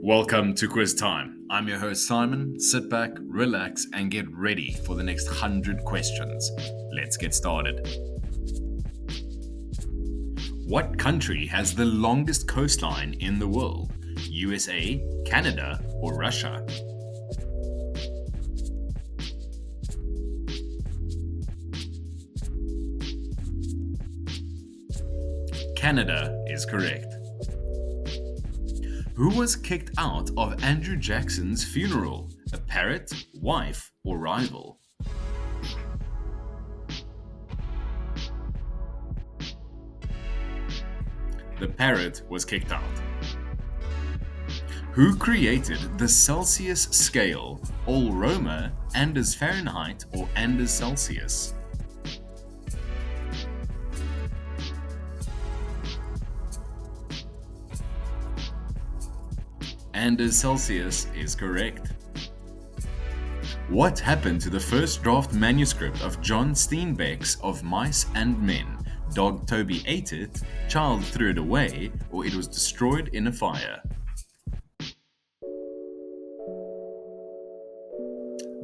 Welcome to Quiz Time. I'm your host Simon. Sit back, relax, and get ready for the next 100 questions. Let's get started. What country has the longest coastline in the world? USA, Canada, or Russia? Canada is correct. Who was kicked out of Andrew Jackson's funeral? A parrot, wife, or rival? The parrot was kicked out. Who created the Celsius scale? All Roma, Anders Fahrenheit, or Anders Celsius? Anders Celsius is correct. What happened to the first draft manuscript of John Steinbeck's Of Mice and Men? Dog Toby ate it, child threw it away, or it was destroyed in a fire?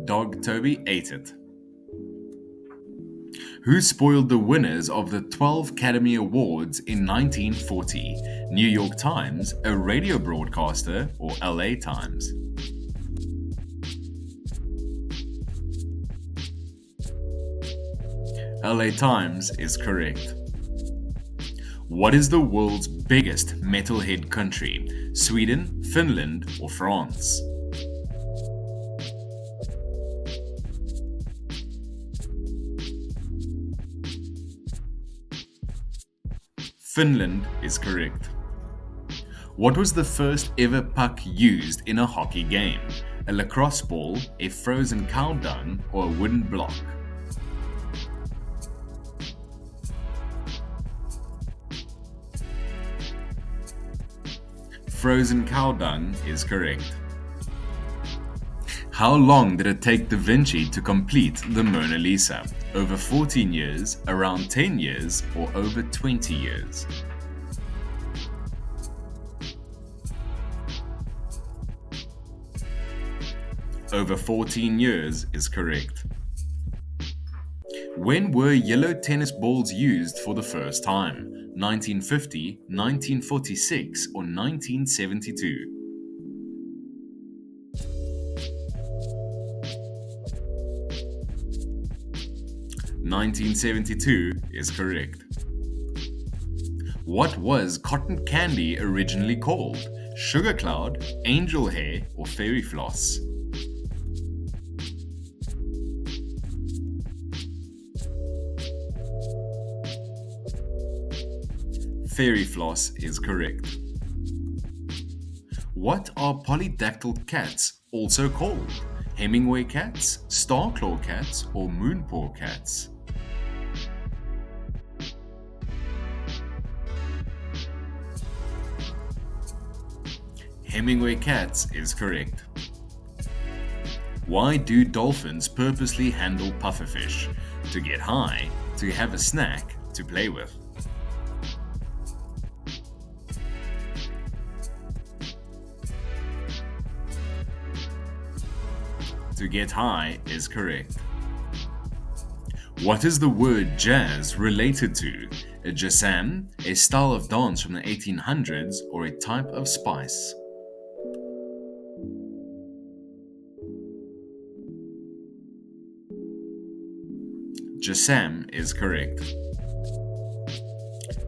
Dog Toby ate it. Who spoiled the winners of the 12 Academy Awards in 1940? New York Times, a radio broadcaster, or LA Times? LA Times is correct. What is the world's biggest metalhead country? Sweden, Finland, or France? Finland is correct. What was the first ever puck used in a hockey game? A lacrosse ball, a frozen cow dung, or a wooden block? Frozen cow dung is correct. How long did it take Da Vinci to complete the Mona Lisa? Over 14 years, around 10 years, or over 20 years? Over 14 years is correct. When were yellow tennis balls used for the first time? 1950, 1946, or 1972? 1972 is correct. What was cotton candy originally called? Sugar cloud, angel hair, or fairy floss? Fairy floss is correct. What are polydactyl cats also called? Hemingway cats, starclaw cats, or moonpaw cats? Hemingway cats is correct. Why do dolphins purposely handle pufferfish? To get high, to have a snack, to play with? To get high is correct. What is the word jazz related to? A jasam, a style of dance from the 1800s, or a type of spice? Jasam is correct.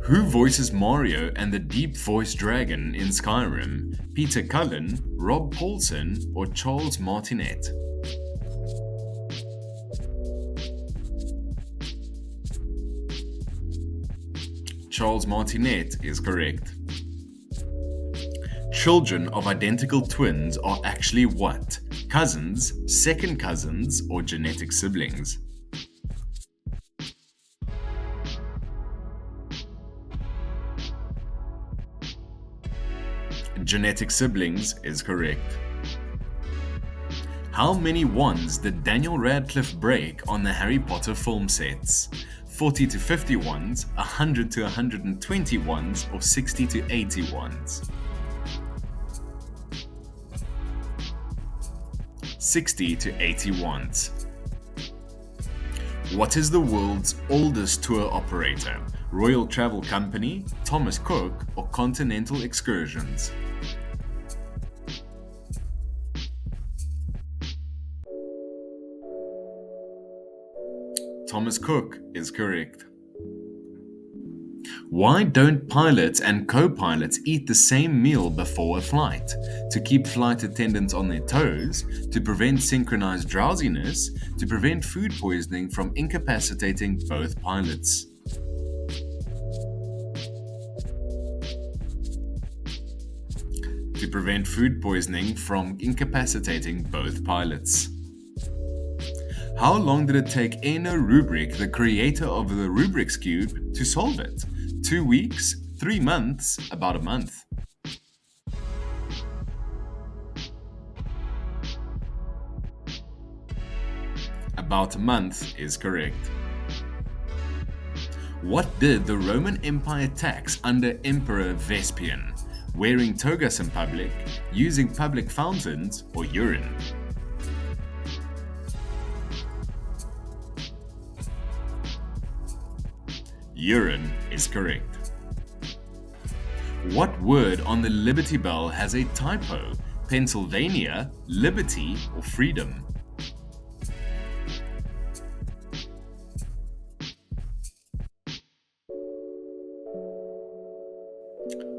Who voices Mario and the deep voice dragon in Skyrim? Peter Cullen, Rob Paulson, or Charles Martinet? Charles Martinet is correct. Children of identical twins are actually what? Cousins, second cousins, or genetic siblings? Genetic siblings is correct. How many wands did Daniel Radcliffe break on the Harry Potter film sets? 40 to 50 wands, 100 to 120 wands, or 60 to 80 wands? 60 to 80 wands. What is the world's oldest tour operator? Royal Travel Company, Thomas Cook, or Continental Excursions? Thomas Cook is correct. Why don't pilots and co-pilots eat the same meal before a flight? To keep flight attendants on their toes, to prevent synchronized drowsiness, to prevent food poisoning from incapacitating both pilots. To prevent food poisoning from incapacitating both pilots. How long did it take Eno Rubric, the creator of the Rubik's Cube, to solve it? 2 weeks? 3 months? About a month? About a month is correct. What did the Roman Empire tax under Emperor Vespasian? Wearing togas in public, using public fountains, or urine? Urine is correct. What word on the Liberty Bell has a typo? Pennsylvania, liberty, or freedom?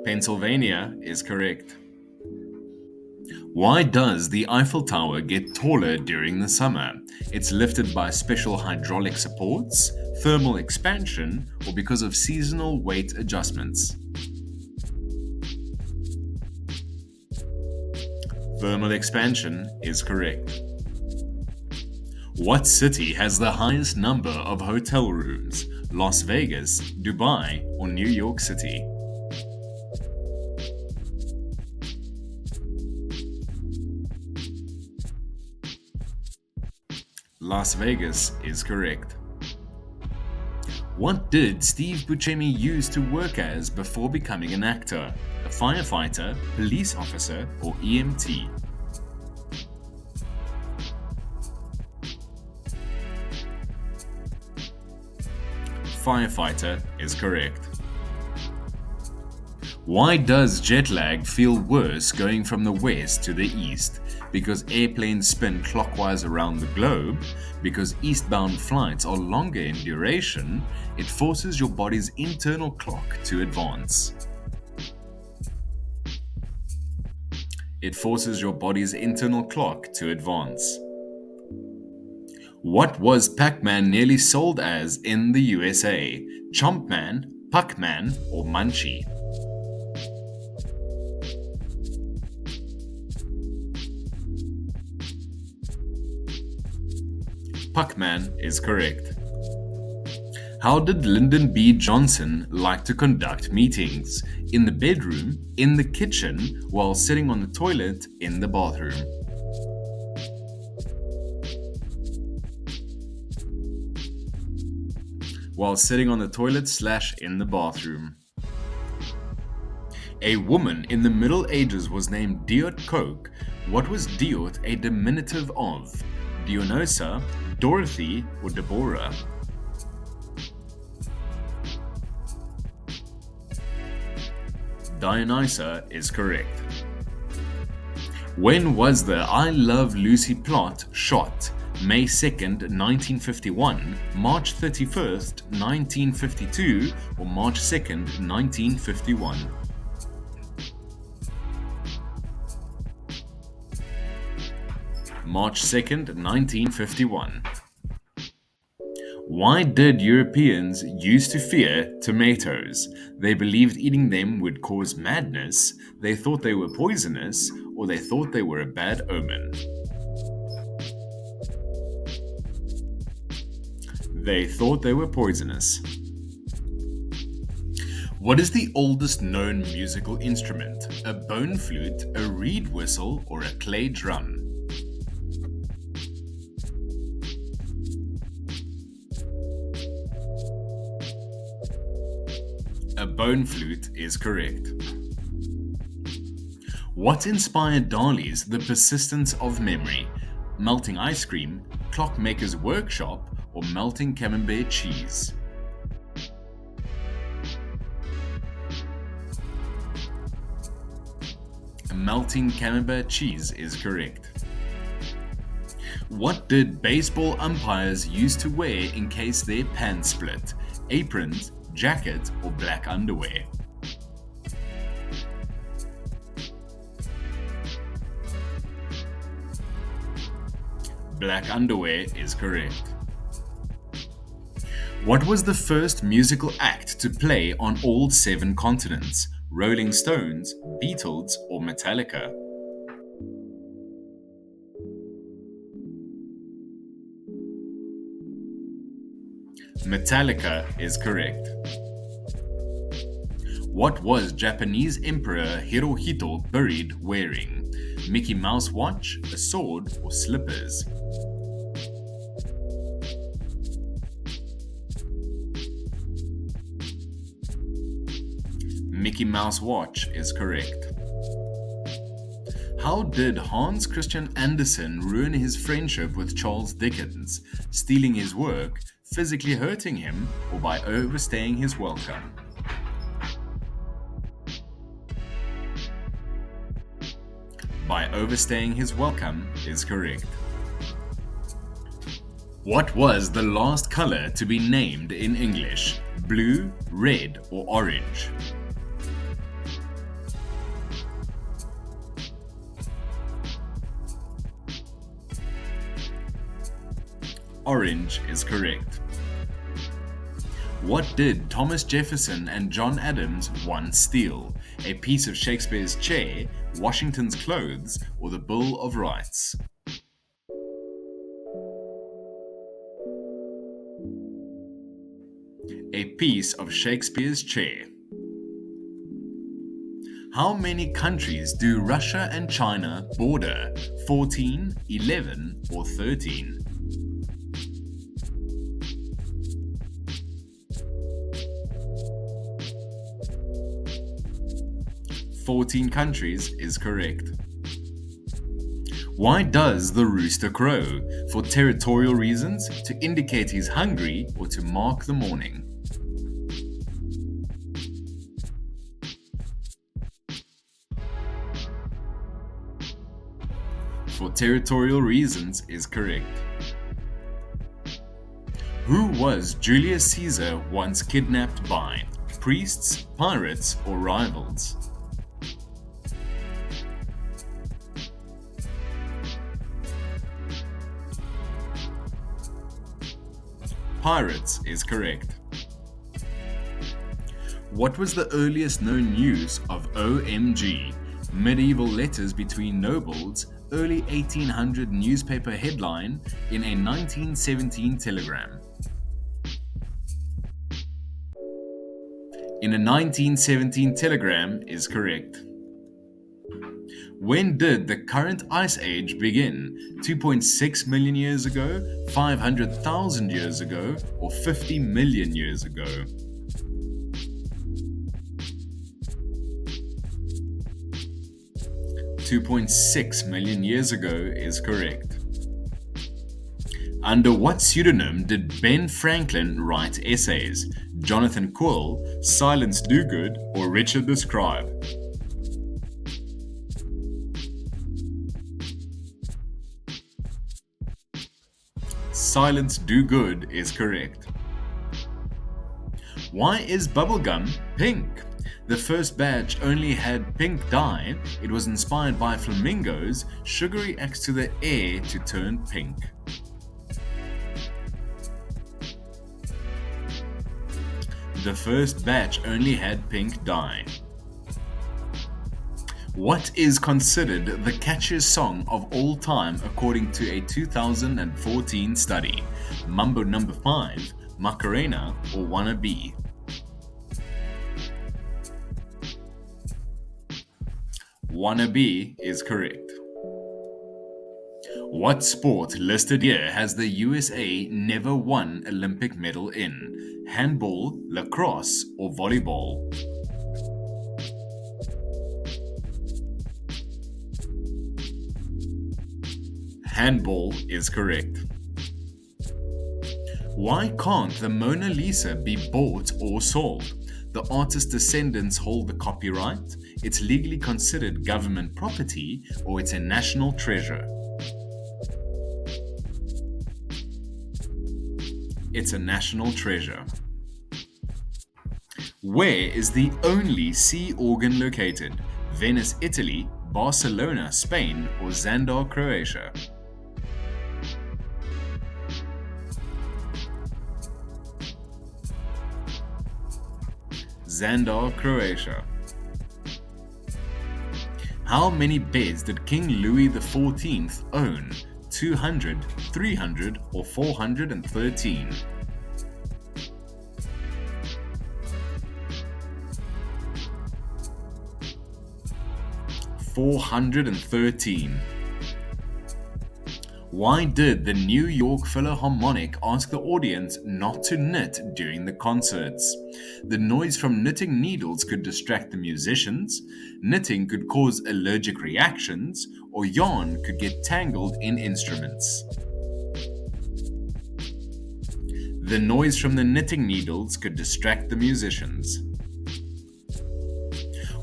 Pennsylvania is correct. Why does the Eiffel Tower get taller during the summer? It's lifted by special hydraulic supports, thermal expansion, or because of seasonal weight adjustments. Thermal expansion is correct. What city has the highest number of hotel rooms? Las Vegas, Dubai, or New York City? Las Vegas is correct. What did Steve Buscemi use to work as before becoming an actor? A firefighter, police officer, or EMT? Firefighter is correct. Why does jet lag feel worse going from the west to the east? Because airplanes spin clockwise around the globe, because eastbound flights are longer in duration, it forces your body's internal clock to advance. It forces your body's internal clock to advance. What was Pac-Man nearly sold as in the USA? Chompman, Puckman, or Munchie? Puckman is correct. How did Lyndon B. Johnson like to conduct meetings? In the bedroom, in the kitchen, while sitting on the toilet, in the bathroom? While sitting on the toilet / in the bathroom. A woman in the Middle Ages was named Diot Coke. What was Diot a diminutive of? Dionysa, Dorothy, or Deborah? Dionysa is correct. When was the I Love Lucy plot shot? May 2nd, 1951, March 31st, 1952, or March 2nd, 1951? March 2nd, 1951. Why did Europeans used to fear tomatoes? They believed eating them would cause madness, they thought they were poisonous, or they thought they were a bad omen. They thought they were poisonous. What is the oldest known musical instrument? A bone flute, a reed whistle, or a clay drum? A bone flute is correct. What inspired Dali's The Persistence of Memory? melting ice cream, clockmaker's workshop, or melting camembert cheese? Melting camembert cheese is correct. What did baseball umpires used to wear in case their pants split? Aprons, jacket, or black underwear? Black underwear is correct. What was the first musical act to play on all 7 continents? Rolling Stones, Beatles, or Metallica? Metallica is correct. What was Japanese Emperor Hirohito buried wearing? Mickey Mouse watch, a sword, or slippers? Mickey Mouse watch is correct. How did Hans Christian Andersen ruin his friendship with Charles Dickens? Stealing his work, physically hurting him, or by overstaying his welcome? By overstaying his welcome is correct. What was the last color to be named in English? Blue, red, or orange? Orange is correct. What did Thomas Jefferson and John Adams once steal? A piece of Shakespeare's chair, Washington's clothes, or the Bill of Rights? A piece of Shakespeare's chair. How many countries do Russia and China border? 14, 11, or 13? 14 countries is correct. Why does the rooster crow? For territorial reasons, to indicate he's hungry, or to mark the morning? For territorial reasons is correct. Who was Julius Caesar once kidnapped by? Priests, pirates, or rivals? Pirates is correct. What was the earliest known use of OMG? Medieval letters between nobles, early 1800 newspaper headline, in a 1917 telegram. In a 1917 telegram is correct. When did the current ice age begin? 2.6 million years ago, 500,000 years ago, or 50 million years ago? $2.6 million years ago is correct. Under what pseudonym did Ben Franklin write essays? Jonathan Quill, Silence Dogood, or Richard the Scribe? Silence Dogood is correct. Why is bubblegum pink? The first batch only had pink dye. It was inspired by flamingos. Sugary acts to the air to turn pink. The first batch only had pink dye. What is considered the catchiest song of all time according to a 2014 study? Mambo Number 5, Macarena, or Wanna Be? Wanna Be is correct. What sport listed here has the USA never won Olympic medal in? Handball, lacrosse, or volleyball? Handball is correct. Why can't the Mona Lisa be bought or sold? The artist's descendants hold the copyright, it's legally considered government property, or it's a national treasure. It's a national treasure. Where is the only sea organ located? Venice, Italy, Barcelona, Spain, or Zadar, Croatia? Zadar, Croatia. How many beds did King Louis XIV own? 200, 300, or 413? 413. Why did the New York Philharmonic ask the audience not to knit during the concerts? The noise from knitting needles could distract the musicians, knitting could cause allergic reactions, or yarn could get tangled in instruments. The noise from the knitting needles could distract the musicians.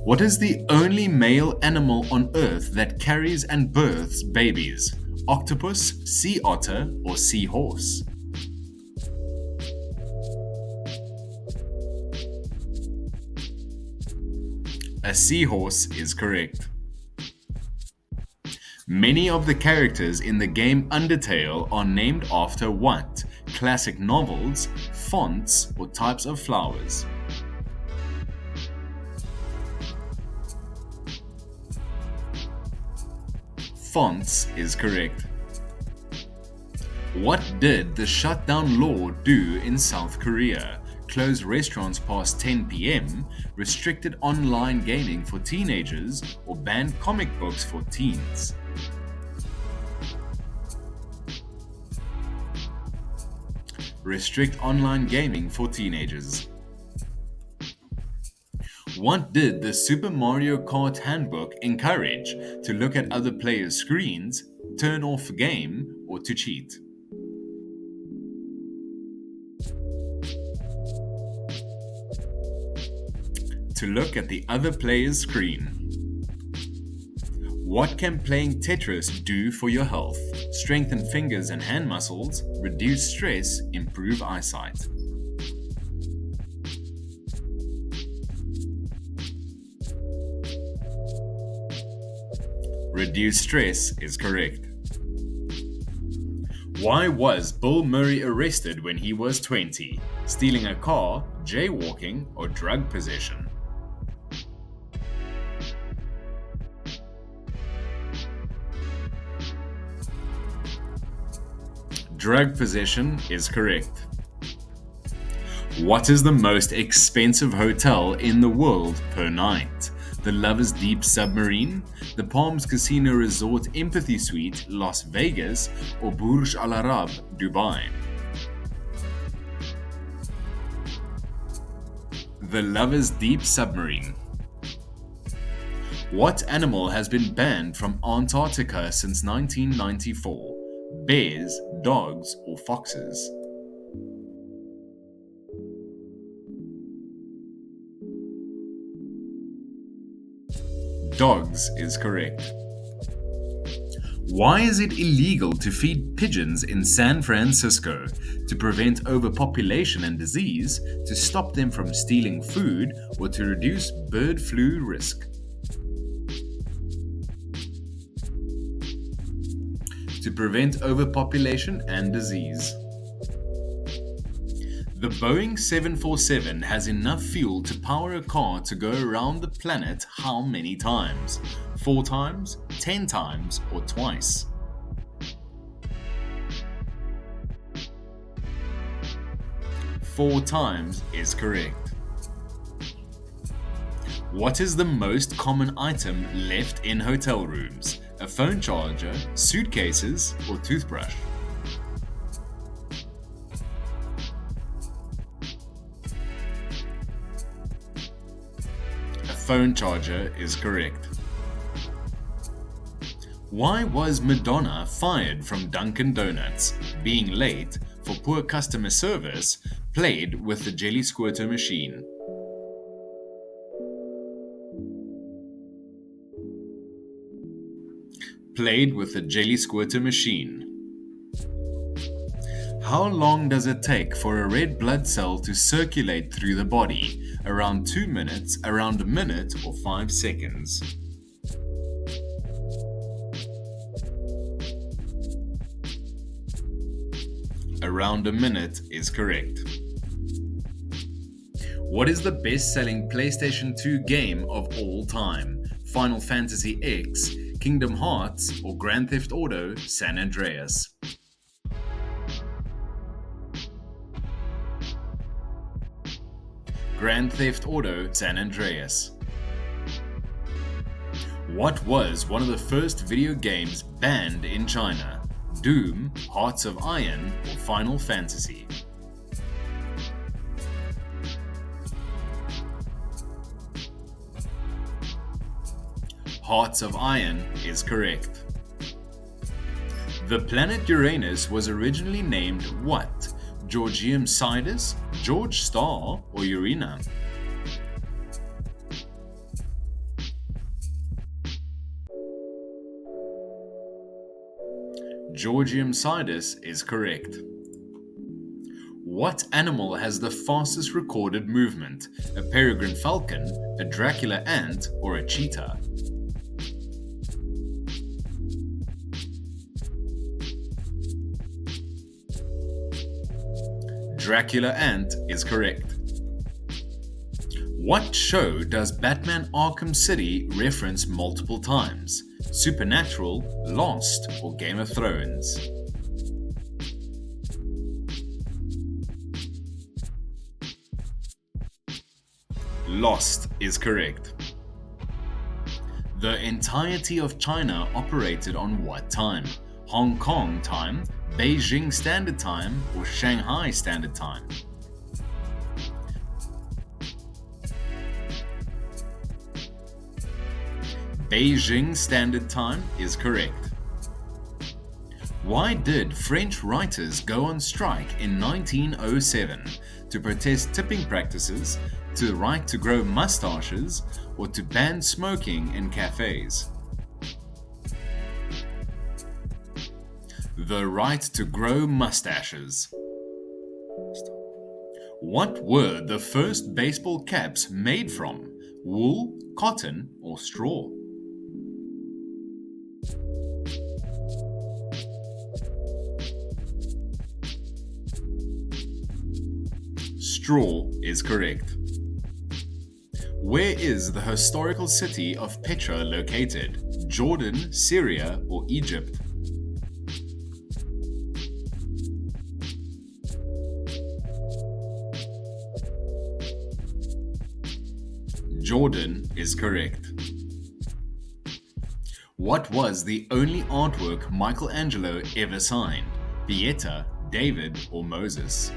What is the only male animal on Earth that carries and births babies? Octopus, sea otter, or seahorse? A seahorse is correct. Many of the characters in the game Undertale are named after what? Classic novels, fonts, or types of flowers? Fonts is correct. What did the shutdown law do in South Korea? Close restaurants past 10 p.m., restricted online gaming for teenagers, or banned comic books for teens? Restrict online gaming for teenagers. What did the Super Mario Kart handbook encourage? To look at other players' screens, turn off game, or to cheat? To look at the other player's screen. What can playing Tetris do for your health? Strengthen fingers and hand muscles, reduce stress, improve eyesight. Reduce stress is correct. Why was Bill Murray arrested when he was 20? Stealing a car, jaywalking, or drug possession? Drug possession is correct. What is the most expensive hotel in the world per night? The Lover's Deep Submarine, the Palms Casino Resort Empathy Suite, Las Vegas, or Burj Al Arab, Dubai? The Lover's Deep Submarine. What animal has been banned from Antarctica since 1994? Bears, dogs, or foxes? Dogs is correct. Why is it illegal to feed pigeons in San Francisco? To prevent overpopulation and disease, to stop them from stealing food, or to reduce bird flu risk? To prevent overpopulation and disease. The Boeing 747 has enough fuel to power a car to go around the planet how many times? 4 times, 10 times, or twice? Four times is correct. What is the most common item left in hotel rooms? A phone charger, suitcases, or toothbrush? A phone charger is correct. Why was Madonna fired from Dunkin' Donuts? Being late, for poor customer service, played with the jelly squirter machine. Played with the jelly squirter machine. How long does it take for a red blood cell to circulate through the body? Around 2 minutes, around a minute, or 5 seconds? Around a minute is correct. What is the best-selling PlayStation 2 game of all time? Final Fantasy X, Kingdom Hearts, or Grand Theft Auto: San Andreas? Grand Theft Auto: San Andreas. What was one of the first video games banned in China? Doom, Hearts of Iron, or Final Fantasy? Hearts of Iron is correct. The planet Uranus was originally named what? Georgium Sidus, George Star, or Urina? Georgium Sidus is correct. What animal has the fastest recorded movement? A peregrine falcon, a Dracula ant, or a cheetah? Dracula ant is correct. What show does Batman Arkham City reference multiple times? Supernatural, Lost, or Game of Thrones? Lost is correct. The entirety of China operated on what time? Hong Kong time, Beijing Standard Time, or Shanghai Standard Time? Beijing Standard Time is correct. Why did French writers go on strike in 1907? To protest tipping practices, to the right to grow mustaches, or to ban smoking in cafes? The right to grow mustaches. What were the first baseball caps made from? Wool, cotton, or straw? Straw is correct. Where is the historical city of Petra located? Jordan, Syria, or Egypt? Jordan is correct. What was the only artwork Michelangelo ever signed? Pieta, David, or Moses?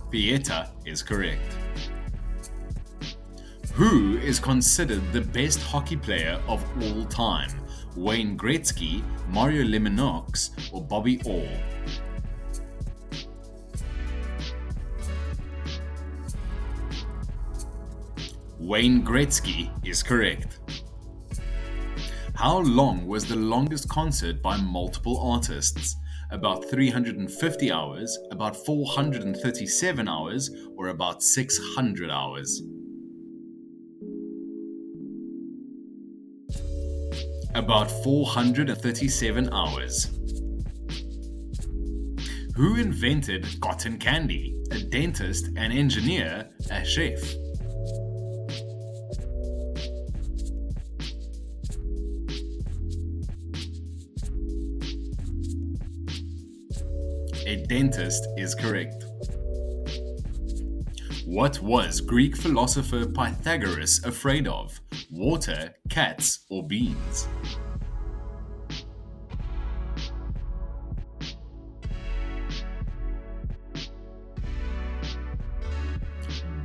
Pieta is correct. Who is considered the best hockey player of all time? Wayne Gretzky, Mario Lemieux, or Bobby Orr? Wayne Gretzky is correct. How long was the longest concert by multiple artists? About 350 hours, about 437 hours, or about 600 hours? About 437 hours. Who invented cotton candy? A dentist, an engineer, a chef? A dentist is correct. What was Greek philosopher Pythagoras afraid of? Water, cats, or beans?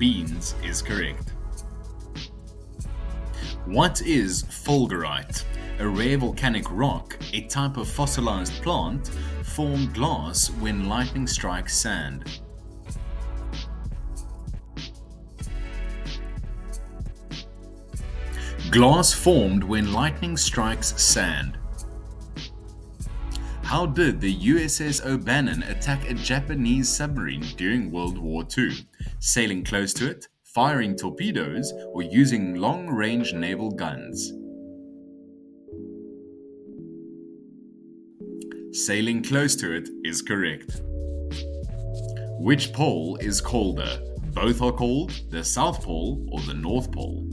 Beans is correct. What is fulgurite? A rare volcanic rock, a type of fossilized plant, formed glass when lightning strikes sand. Glass formed when lightning strikes sand. How did the USS O'Bannon attack a Japanese submarine during World War II? Sailing close to it, firing torpedoes, or using long-range naval guns? Sailing close to it is correct. Which pole is colder? Both are cold, the South Pole or the North Pole?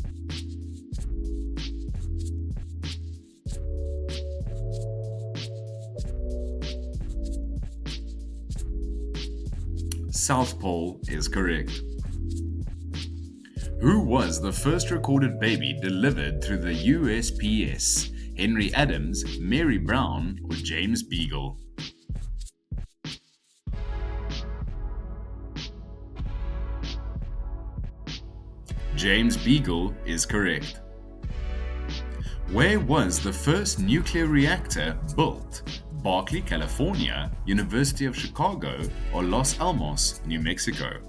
South Pole is correct. Who was the first recorded baby delivered through the USPS? Henry Adams, Mary Brown, or James Beagle? James Beagle is correct. Where was the first nuclear reactor built? Berkeley, California, University of Chicago, or Los Alamos, New Mexico?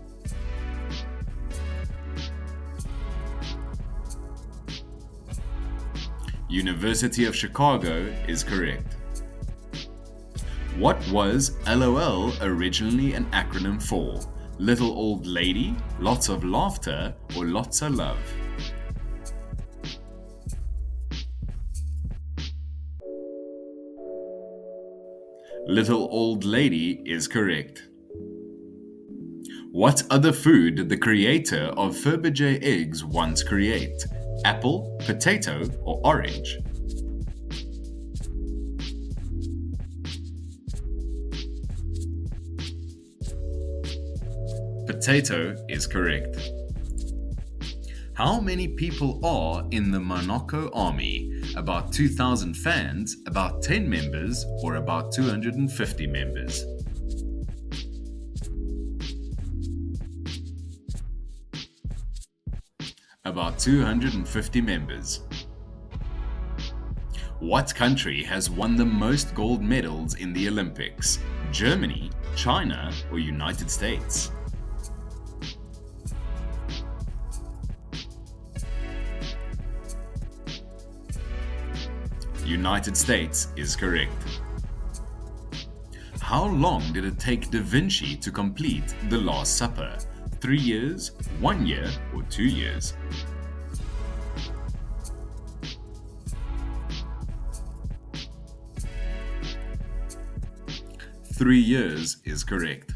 University of Chicago is correct. What was LOL originally an acronym for? Little old lady, lots of laughter, or lots of love? Little old lady is correct. What other food did the creator of Fabergé eggs once create? Apple, potato, or orange? Potato is correct. How many people are in the Monaco army? About 2,000 fans, about 10 members, or about 250 members? About 250 members. What country has won the most gold medals in the Olympics? Germany, China, or United States? United States is correct. How long did it take Da Vinci to complete The Last Supper? 3 years, 1 year, or 2 years? Three years is correct.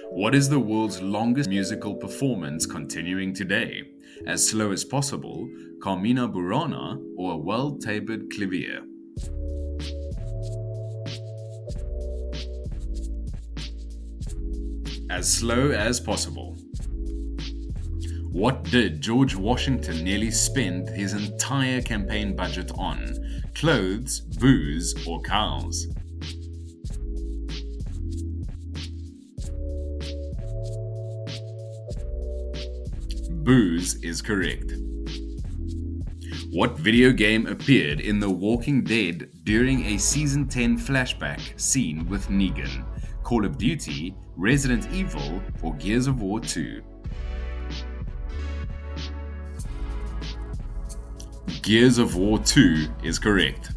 What is the world's longest musical performance continuing today? As Slow as Possible, Carmina Burana, or A Well-Tapered Clavier? As Slow as Possible. What did George Washington nearly spend his entire campaign budget on? Clothes, booze, or cows? Booze is correct. What video game appeared in The Walking Dead during a Season 10 flashback scene with Negan? Call of Duty, Resident Evil, or Gears of War 2? Gears of War 2 is correct.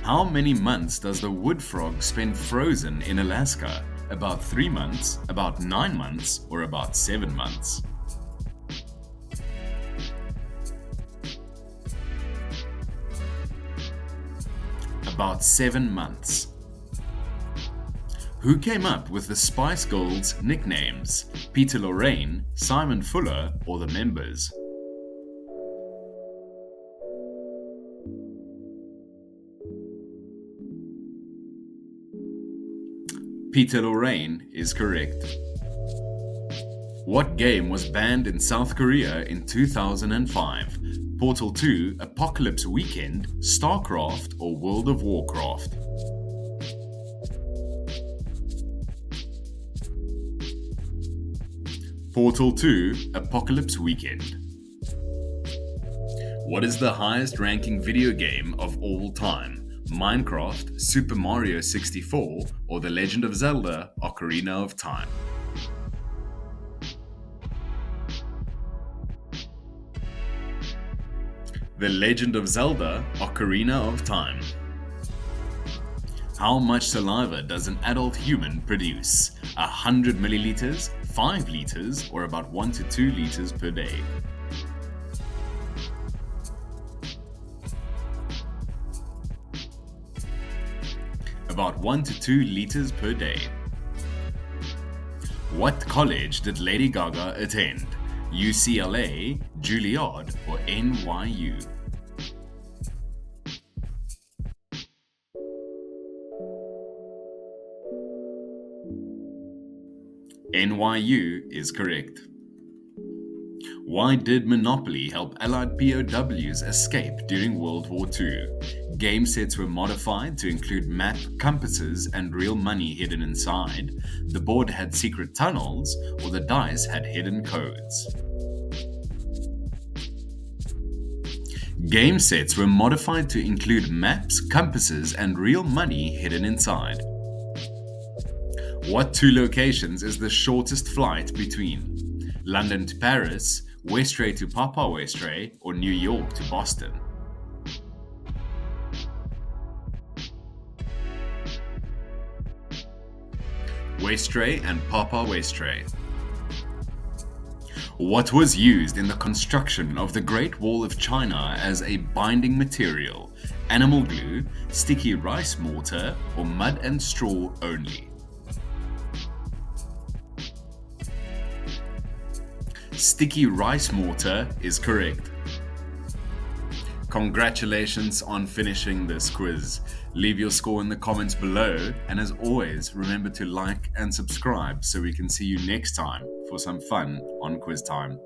How many months does the wood frog spend frozen in Alaska? About 3 months, about 9 months, or about 7 months? About 7 months. Who came up with the Spice Girls' nicknames? Peter Lorraine, Simon Fuller, or the members? Peter Lorraine is correct. What game was banned in South Korea in 2005? Portal 2, Apocalypse Weekend, StarCraft, or World of Warcraft? Portal 2 Apocalypse Weekend. What is the highest ranking video game of all time? Minecraft, Super Mario 64, or The Legend of Zelda: Ocarina of Time? The Legend of Zelda: Ocarina of Time. How much saliva does an adult human produce? 100 milliliters, 5 liters, or about 1 to 2 liters per day? About 1 to 2 liters per day. What college did Lady Gaga attend? UCLA, Juilliard, or NYU? NYU is correct. Why did Monopoly help Allied POWs escape during World War II? Game sets were modified to include map, compasses, and real money hidden inside. The board had secret tunnels, or the dice had hidden codes. Game sets were modified to include maps, compasses, and real money hidden inside. What two locations is the shortest flight between? London to Paris, Westray to Papa Westray, or New York to Boston? Westray and Papa Westray. What was used in the construction of the Great Wall of China as a binding material? Animal glue, sticky rice mortar, or mud and straw only? Sticky rice mortar is correct. Congratulations on finishing this quiz. Leave your score in the comments below, and as always, remember to like and subscribe so we can see you next time for some fun on Quiz Time.